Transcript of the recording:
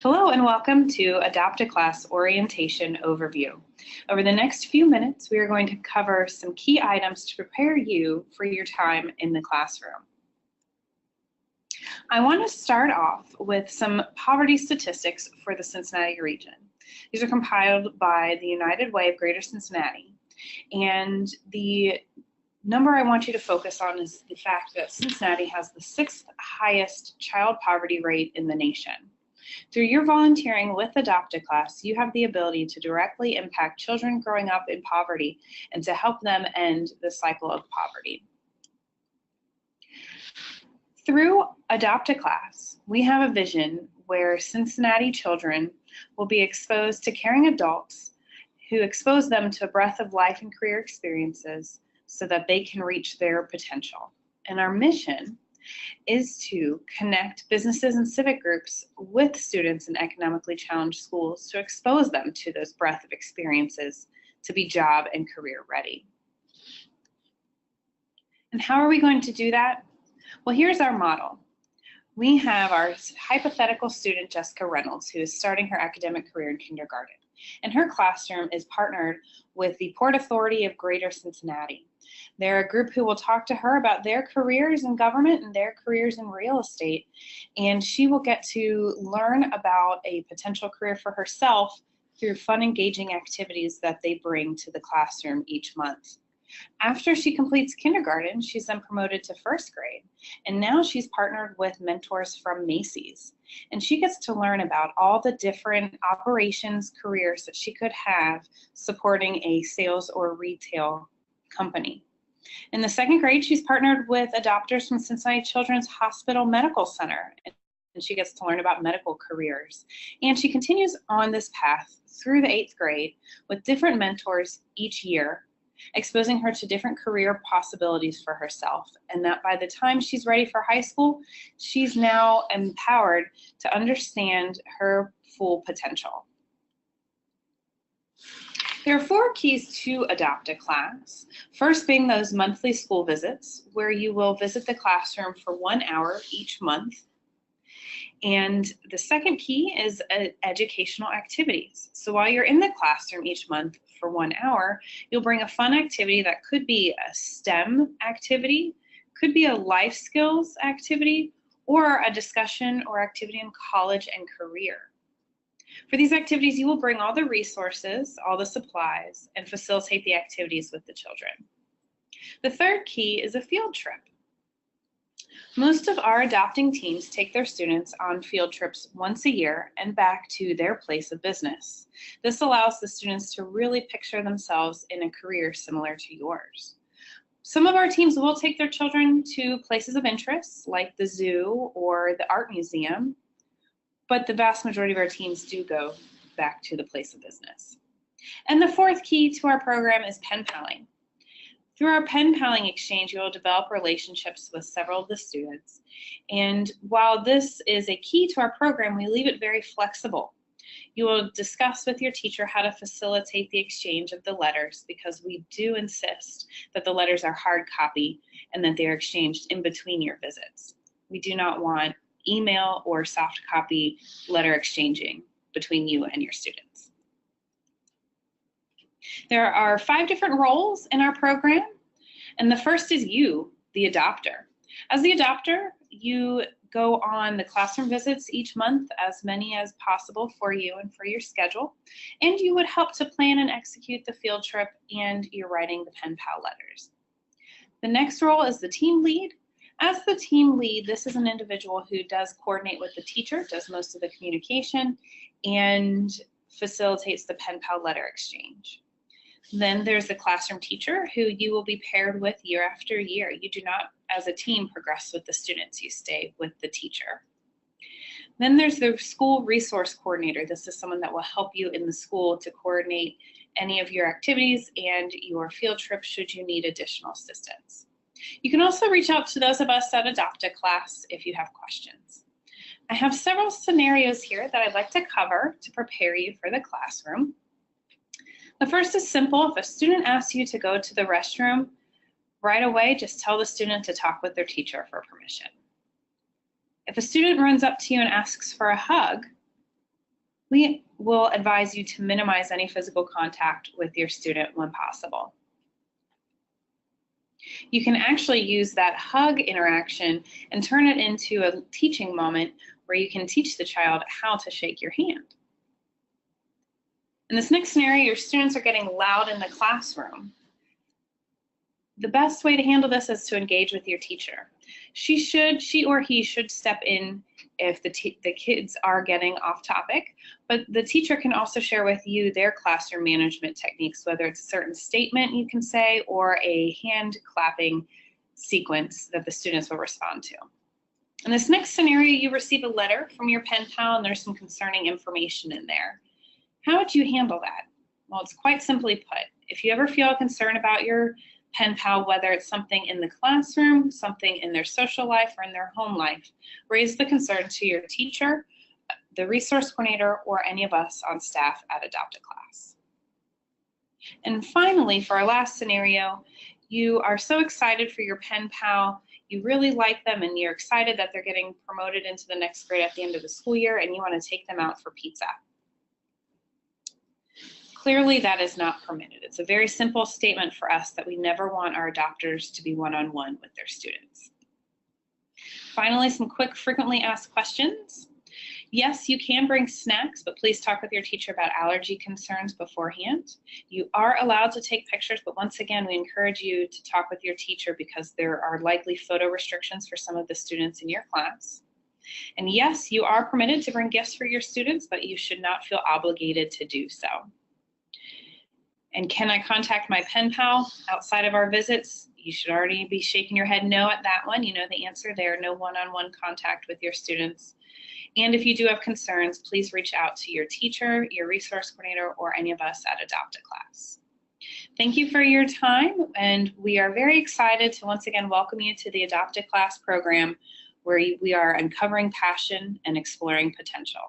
Hello and welcome to Adopt a Class Orientation Overview. Over the next few minutes, we are going to cover some key items to prepare you for your time in the classroom. I want to start off with some poverty statistics for the Cincinnati region. These are compiled by the United Way of Greater Cincinnati, and the number I want you to focus on is the fact that Cincinnati has the 6th highest child poverty rate in the nation. Through your volunteering with Adopt a Class, you have the ability to directly impact children growing up in poverty and to help them end the cycle of poverty. Through Adopt a Class, we have a vision where Cincinnati children will be exposed to caring adults who expose them to a breadth of life and career experiences so that they can reach their potential. And our mission is to connect businesses and civic groups with students in economically challenged schools to expose them to those breadth of experiences to be job and career ready. And how are we going to do that? Well, here's our model. We have our hypothetical student, Jessica Reynolds, who is starting her academic career in kindergarten. And her classroom is partnered with the Port Authority of Greater Cincinnati. They're a group who will talk to her about their careers in government and their careers in real estate, and she will get to learn about a potential career for herself through fun, engaging activities that they bring to the classroom each month. After she completes kindergarten, she's then promoted to 1st grade, and now she's partnered with mentors from Macy's, and she gets to learn about all the different operations careers that she could have supporting a sales or retail company. In the 2nd grade, she's partnered with adopters from Cincinnati Children's Hospital Medical Center, and she gets to learn about medical careers. And she continues on this path through the 8th grade with different mentors each year, exposing her to different career possibilities for herself, and that by the time she's ready for high school, she's now empowered to understand her full potential. There are 4 keys to Adopt a Class. First being those monthly school visits, where you will visit the classroom for 1 hour each month. And the 2nd key is educational activities. So while you're in the classroom each month for 1 hour, you'll bring a fun activity that could be a STEM activity, could be a life skills activity, or a discussion or activity in college and career. For these activities, you will bring all the resources, all the supplies, and facilitate the activities with the children. The 3rd key is a field trip. Most of our adopting teams take their students on field trips once a year and back to their place of business. This allows the students to really picture themselves in a career similar to yours. Some of our teams will take their children to places of interest like the zoo or the art museum, but the vast majority of our teams do go back to the place of business. And the 4th key to our program is pen paling. Through our pen paling exchange, you will develop relationships with several of the students. And while this is a key to our program, we leave it very flexible. You will discuss with your teacher how to facilitate the exchange of the letters, because we do insist that the letters are hard copy and that they are exchanged in between your visits. We do not want email or soft copy letter exchanging between you and your students. There are 5 different roles in our program, and the first is you, the adopter. As the adopter, you go on the classroom visits each month, as many as possible for you and for your schedule, and you would help to plan and execute the field trip, and you're writing the pen pal letters. The next role is the team lead. As the team lead, this is an individual who does coordinate with the teacher, does most of the communication, and facilitates the pen pal letter exchange. Then there's the classroom teacher, who you will be paired with year after year. You do not, as a team, progress with the students. You stay with the teacher. Then there's the school resource coordinator. This is someone that will help you in the school to coordinate any of your activities and your field trip should you need additional assistance. You can also reach out to those of us at Adopt a Class if you have questions. I have several scenarios here that I'd like to cover to prepare you for the classroom. The first is simple. If a student asks you to go to the restroom, right away, just tell the student to talk with their teacher for permission. If a student runs up to you and asks for a hug, We will advise you to minimize any physical contact with your student when possible. You can actually use that hug interaction and turn it into a teaching moment where you can teach the child how to shake your hand. In this next scenario, your students are getting loud in the classroom. The best way to handle this is to engage with your teacher. She or he should step in if the kids are getting off topic, but the teacher can also share with you their classroom management techniques, whether it's a certain statement you can say or a hand clapping sequence that the students will respond to. In this next scenario, you receive a letter from your pen pal and there's some concerning information in there. How would you handle that? Well, it's quite simply put. If you ever feel a concern about your pen pal, whether it's something in the classroom, something in their social life, or in their home life, raise the concern to your teacher, the resource coordinator, or any of us on staff at Adopt a Class. And finally, for our last scenario, you are so excited for your pen pal, you really like them, and you're excited that they're getting promoted into the next grade at the end of the school year, and you want to take them out for pizza. Clearly, that is not permitted. It's a very simple statement for us that we never want our adopters to be one-on-one with their students. Finally, some quick frequently asked questions. Yes, you can bring snacks, but please talk with your teacher about allergy concerns beforehand. You are allowed to take pictures, but once again, we encourage you to talk with your teacher because there are likely photo restrictions for some of the students in your class. And yes, you are permitted to bring gifts for your students, but you should not feel obligated to do so. And can I contact my pen pal outside of our visits? You should already be shaking your head no at that one. You know the answer there, no one-on-one contact with your students. And if you do have concerns, please reach out to your teacher, your resource coordinator, or any of us at Adopt a Class. Thank you for your time, and we are very excited to once again welcome you to the Adopt a Class program where we are uncovering passion and exploring potential.